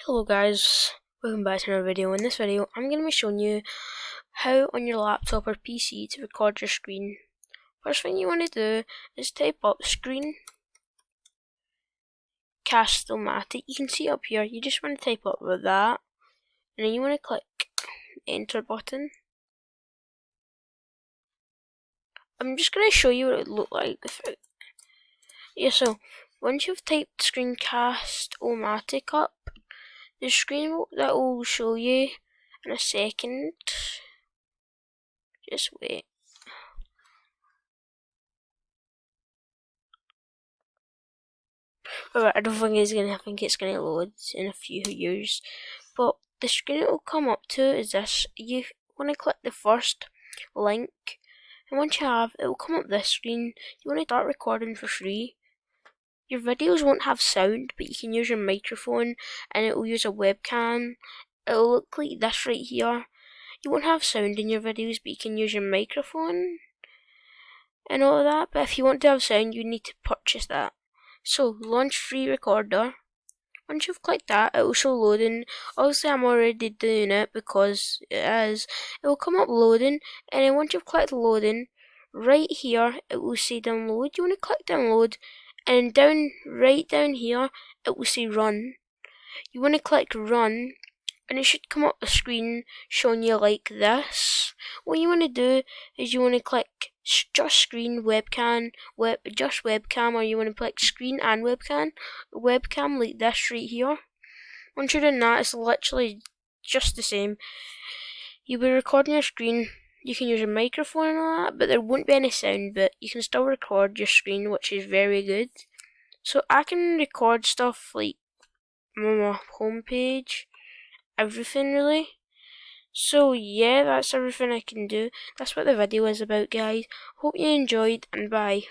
Hello guys, welcome back to another video. In this video, I'm going to be showing you how on your laptop or PC to record your screen. First thing you want to do is type up Screencast-O-Matic. You can see up here, you just want to type up with that, and then you want to click the enter button. I'm just going to show you what it looked like without. So once you've typed Screencast-O-Matic up, the screen that will show you in a second. Just wait. Alright, I don't think it's gonna. I think it's gonna load in a few years. But the screen it will come up to is this. You want to click the first link, and once you have, it will come up this screen. You want to start recording for free. Your videos won't have sound, but you can use your microphone, and it will use a webcam. It will look like this right here. You won't have sound in your videos, but you can use your microphone and all of that. But if you want to have sound, you need to purchase that. So launch free recorder. Once you've clicked that, it will show loading. Obviously I'm already doing it because it is. It will come up loading, and then once you've clicked loading, right here it will say download. You want to click download, and right down here it will say run. You want to click run, and it should come up a screen showing you like this. What you want to do is you want to click just screen webcam, just webcam, or you want to click screen and webcam like this right here. Once you're doing that, it's literally just the same. You'll be recording your screen. You can use your microphone and all that, but there won't be any sound, but you can still record your screen, which is very good. So I can record stuff like my homepage, everything really. So yeah, that's everything I can do. That's what the video is about, guys. Hope you enjoyed, and bye.